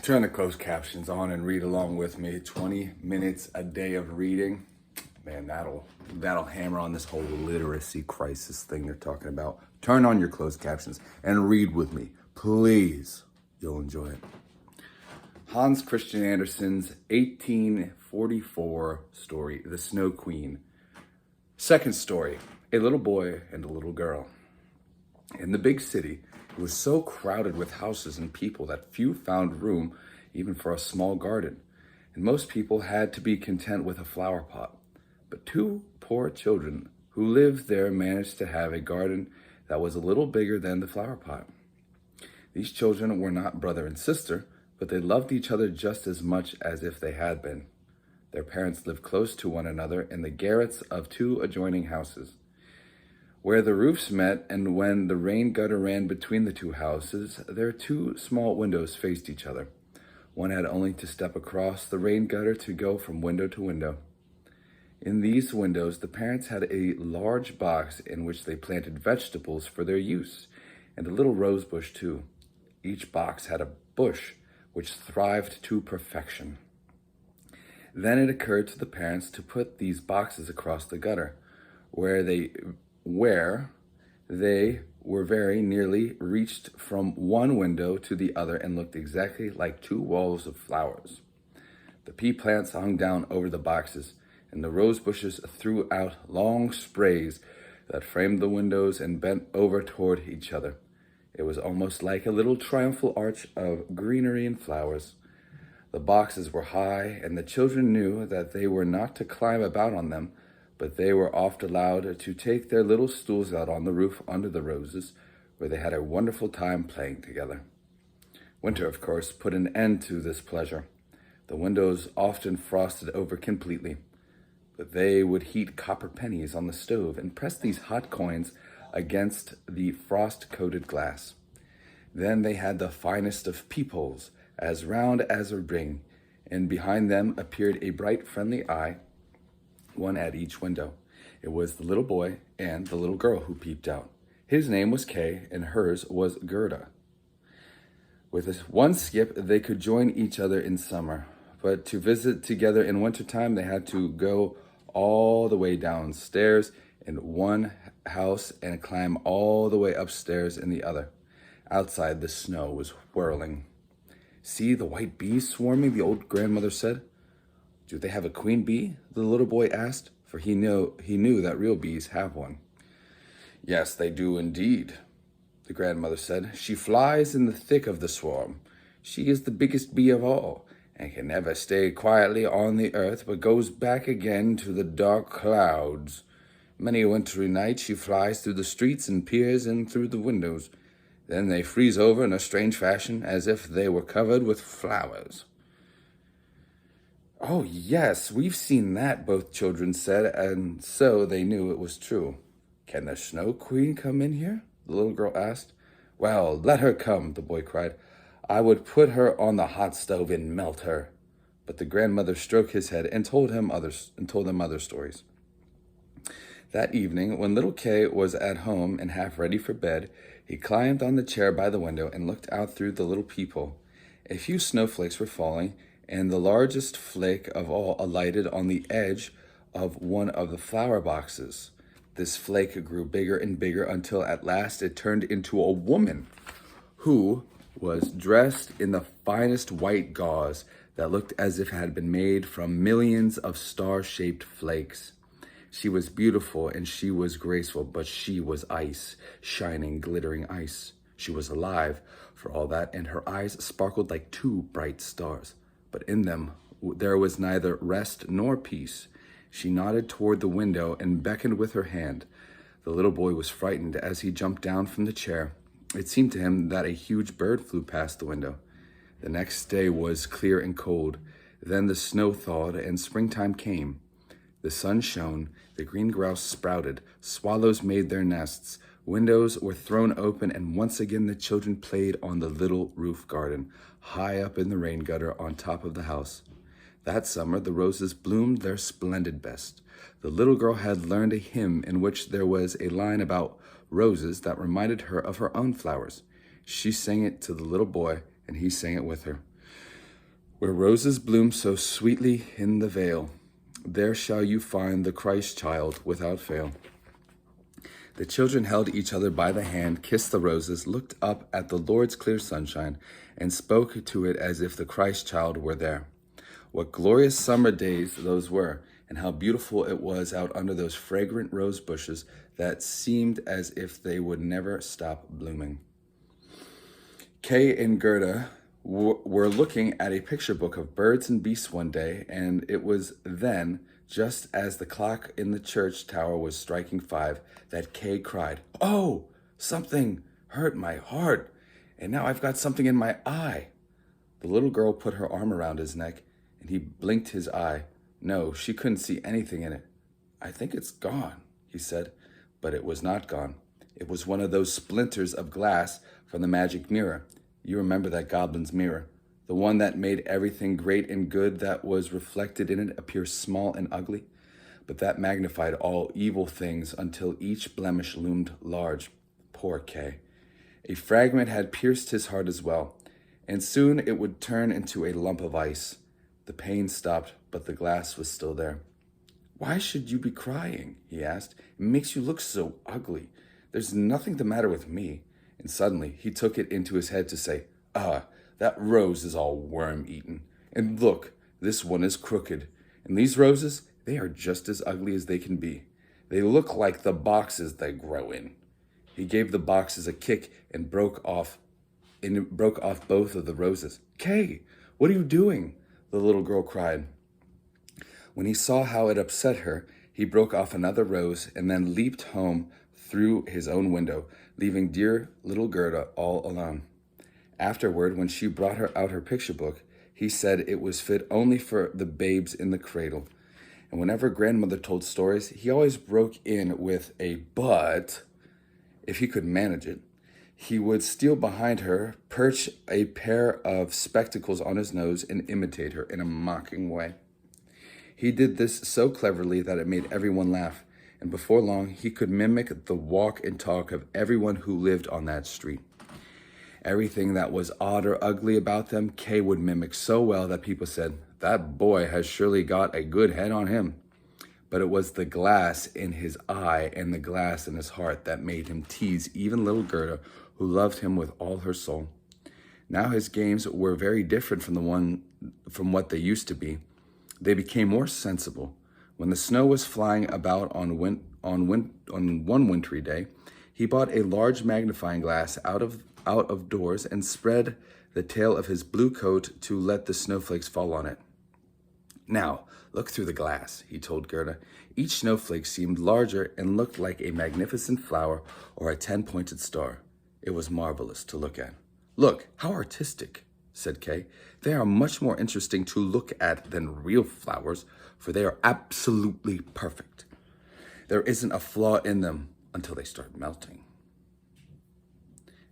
Turn the closed captions on and read along with me. 20 minutes a day of reading. Man, that'll hammer on this whole literacy crisis thing they're talking about. Turn on your closed captions and read with me. Please. You'll enjoy it. Hans Christian Andersen's 1844 story, The Snow Queen. Second story, a little boy and a little girl. In the big city, it was so crowded with houses and people that few found room even for a small garden, and most people had to be content with a flower pot. But two poor children who lived there managed to have a garden that was a little bigger than the flower pot. These children were not brother and sister, but they loved each other just as much as if they had been. Their parents lived close to one another in the garrets of two adjoining houses, where the roofs met, and when the rain gutter ran between the two houses, their two small windows faced each other. One had only to step across the rain gutter to go from window to window. In these windows, the parents had a large box in which they planted vegetables for their use, and a little rose bush too. Each box had a bush which thrived to perfection. Then it occurred to the parents to put these boxes across the gutter, where they were very nearly reached from one window to the other and looked exactly like two walls of flowers. The pea plants hung down over the boxes, and the rose bushes threw out long sprays that framed the windows and bent over toward each other. It was almost like a little triumphal arch of greenery and flowers. The boxes were high, and the children knew that they were not to climb about on them, but they were oft allowed to take their little stools out on the roof under the roses, where they had a wonderful time playing together. Winter, of course, put an end to this pleasure. The windows often frosted over completely, but they would heat copper pennies on the stove and press these hot coins against the frost-coated glass. Then they had the finest of peepholes, as round as a ring, and behind them appeared a bright, friendly eye, one at each window. It was the little boy and the little girl who peeped out. His name was Kay, and hers was Gerda. With one skip, they could join each other in summer, but to visit together in wintertime, they had to go all the way downstairs in one house and climb all the way upstairs in the other. Outside, the snow was whirling. "See the white bees swarming," the old grandmother said. "Do they have a queen bee?" the little boy asked, for he knew that real bees have one. "Yes, they do indeed," the grandmother said. "She flies in the thick of the swarm. She is the biggest bee of all, and can never stay quietly on the earth, but goes back again to the dark clouds. Many a wintry night she flies through the streets and peers in through the windows. Then they freeze over in a strange fashion, as if they were covered with flowers." "Oh, yes, we've seen that," both children said, and so they knew it was true. "Can the Snow Queen come in here?" the little girl asked. "Well, let her come," the boy cried. "I would put her on the hot stove and melt her." But the grandmother stroked his head and told them other stories. That evening, when little Kay was at home and half ready for bed, he climbed on the chair by the window and looked out through the little peephole. A few snowflakes were falling, and the largest flake of all alighted on the edge of one of the flower boxes. This flake grew bigger and bigger until at last it turned into a woman who was dressed in the finest white gauze that looked as if it had been made from millions of star-shaped flakes. She was beautiful and she was graceful, but she was ice, shining, glittering ice. She was alive, for all that, and her eyes sparkled like two bright stars. But in them there was neither rest nor peace. She nodded toward the window and beckoned with her hand. The little boy was frightened as he jumped down from the chair. It seemed to him that a huge bird flew past the window. The next day was clear and cold. Then the snow thawed and springtime came. The sun shone, the green grouse sprouted, swallows made their nests, windows were thrown open, and once again the children played on the little roof garden, high up in the rain gutter on top of the house. That summer the roses bloomed their splendid best. The little girl had learned a hymn in which there was a line about roses that reminded her of her own flowers. She sang it to the little boy, and he sang it with her. Where roses bloom so sweetly in the vale, there shall you find the Christ child without fail. The children held each other by the hand, kissed the roses, looked up at the Lord's clear sunshine, and spoke to it as if the Christ child were there. What glorious summer days those were, and how beautiful it was out under those fragrant rose bushes that seemed as if they would never stop blooming. Kay and Gerda were looking at a picture book of birds and beasts one day, and it was then, just as the clock in the church tower was striking 5, that Kay cried, "Oh, something hurt my heart, and now I've got something in my eye." The little girl put her arm around his neck, and he blinked his eye. No, she couldn't see anything in it. "I think it's gone," he said, but it was not gone. It was one of those splinters of glass from the magic mirror. You remember that goblin's mirror, the one that made everything great and good that was reflected in it appear small and ugly, but that magnified all evil things until each blemish loomed large. Poor Kay. A fragment had pierced his heart as well, and soon it would turn into a lump of ice. The pain stopped, but the glass was still there. "Why should you be crying?" he asked. "It makes you look so ugly. There's nothing the matter with me." And suddenly he took it into his head to say, that rose is all worm-eaten. And look, this one is crooked. And these roses, they are just as ugly as they can be. They look like the boxes they grow in." He gave the boxes a kick and broke off both of the roses. "Kay, what are you doing?" the little girl cried. When he saw how it upset her, he broke off another rose and then leaped home through his own window, leaving dear little Gerda all alone. Afterward, when she brought out her picture book, he said it was fit only for the babes in the cradle. And whenever grandmother told stories, he always broke in with a "but." If he could manage it, he would steal behind her, perch a pair of spectacles on his nose, and imitate her in a mocking way. He did this so cleverly that it made everyone laugh, and before long he could mimic the walk and talk of everyone who lived on that street. Everything that was odd or ugly about them, Kay would mimic so well that people said, "That boy has surely got a good head on him." But it was the glass in his eye and the glass in his heart that made him tease even little Gerda, who loved him with all her soul. Now his games were very different from what they used to be. They became more sensible. When the snow was flying about on one wintry day, he bought a large magnifying glass out of doors and spread the tail of his blue coat to let the snowflakes fall on it. "Now, look through the glass," he told Gerda. Each snowflake seemed larger and looked like a magnificent flower or a 10-pointed star. It was marvelous to look at. "Look, how artistic," said Kay. "They are much more interesting to look at than real flowers, for they are absolutely perfect. There isn't a flaw in them until they start melting."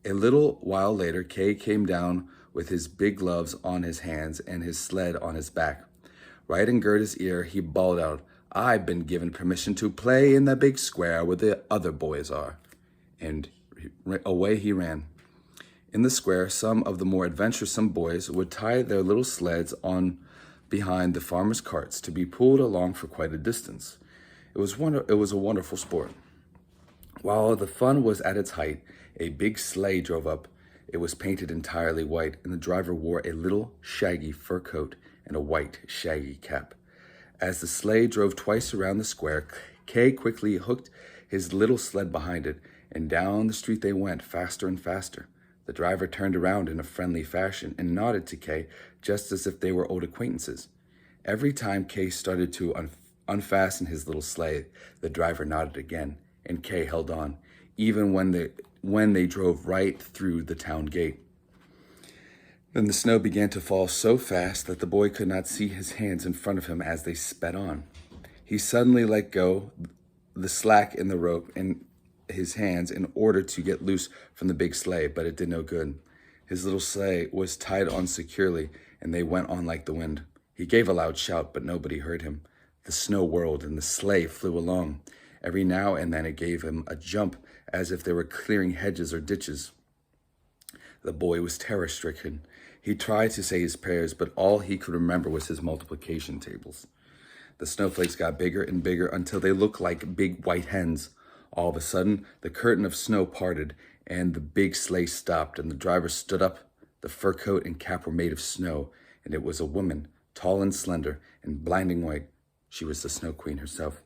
A little while later, Kay came down with his big gloves on his hands and his sled on his back. Right in Gerda's ear, he bawled out, "I've been given permission to play in the big square where the other boys are." And away he ran. In the square, some of the more adventuresome boys would tie their little sleds on behind the farmers' carts to be pulled along for quite a distance. It was a wonderful sport. While the fun was at its height, a big sleigh drove up. It was painted entirely white, and the driver wore a little shaggy fur coat and a white shaggy cap. As the sleigh drove twice around the square, Kay quickly hooked his little sled behind it, and down the street they went, faster and faster. The driver turned around in a friendly fashion and nodded to Kay, just as if they were old acquaintances. Every time Kay started to unfasten his little sleigh, the driver nodded again, and Kay held on, even when they drove right through the town gate. Then the snow began to fall so fast that the boy could not see his hands in front of him as they sped on. He suddenly let go the slack in the rope in his hands in order to get loose from the big sleigh, but it did no good. His little sleigh was tied on securely, and they went on like the wind. He gave a loud shout, but nobody heard him. The snow whirled, and the sleigh flew along. Every now and then it gave him a jump, as if they were clearing hedges or ditches. The boy was terror-stricken. He tried to say his prayers, but all he could remember was his multiplication tables. The snowflakes got bigger and bigger until they looked like big white hens. All of a sudden, the curtain of snow parted, and the big sleigh stopped, and the driver stood up. The fur coat and cap were made of snow, and it was a woman, tall and slender, and blinding white. She was the Snow Queen herself.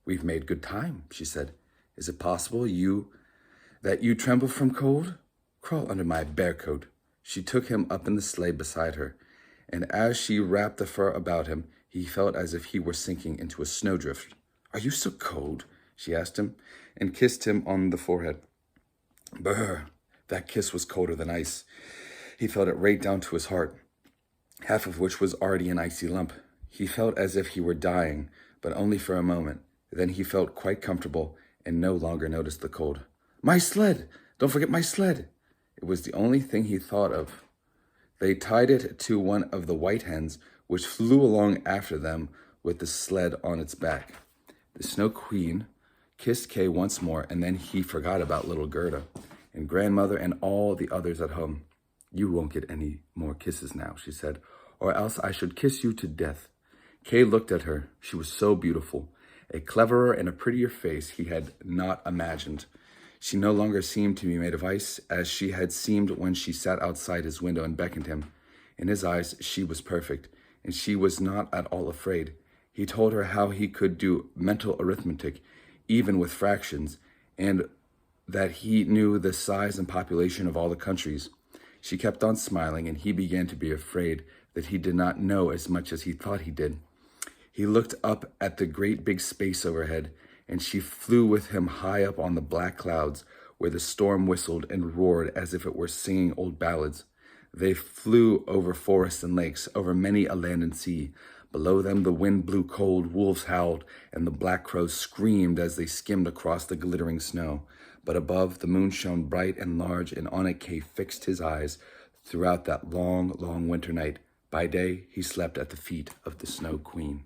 "We've made good time," she said. "Is it possible that you tremble from cold? Crawl under my bear coat." She took him up in the sleigh beside her, and as she wrapped the fur about him, he felt as if he were sinking into a snowdrift. "Are you so cold?" she asked him, and kissed him on the forehead. Brr! That kiss was colder than ice. He felt it right down to his heart, half of which was already an icy lump. He felt as if he were dying, but only for a moment. Then he felt quite comfortable and no longer noticed the cold. "My sled! Don't forget my sled!" It was the only thing he thought of. They tied it to one of the white hens, which flew along after them with the sled on its back. The Snow Queen kissed Kay once more, and then he forgot about little Gerda and grandmother and all the others at home. "You won't get any more kisses now," she said, "or else I should kiss you to death." Kay looked at her. She was so beautiful. A cleverer and a prettier face he had not imagined. She no longer seemed to be made of ice, as she had seemed when she sat outside his window and beckoned him. In his eyes, she was perfect, and she was not at all afraid. He told her how he could do mental arithmetic, even with fractions, and that he knew the size and population of all the countries. She kept on smiling, and he began to be afraid that he did not know as much as he thought he did. He looked up at the great big space overhead, and she flew with him high up on the black clouds, where the storm whistled and roared as if it were singing old ballads. They flew over forests and lakes, over many a land and sea. Below them the wind blew cold, wolves howled, and the black crows screamed as they skimmed across the glittering snow. But above, the moon shone bright and large, and on it Kay fixed his eyes throughout that long, long winter night. By day, he slept at the feet of the Snow Queen.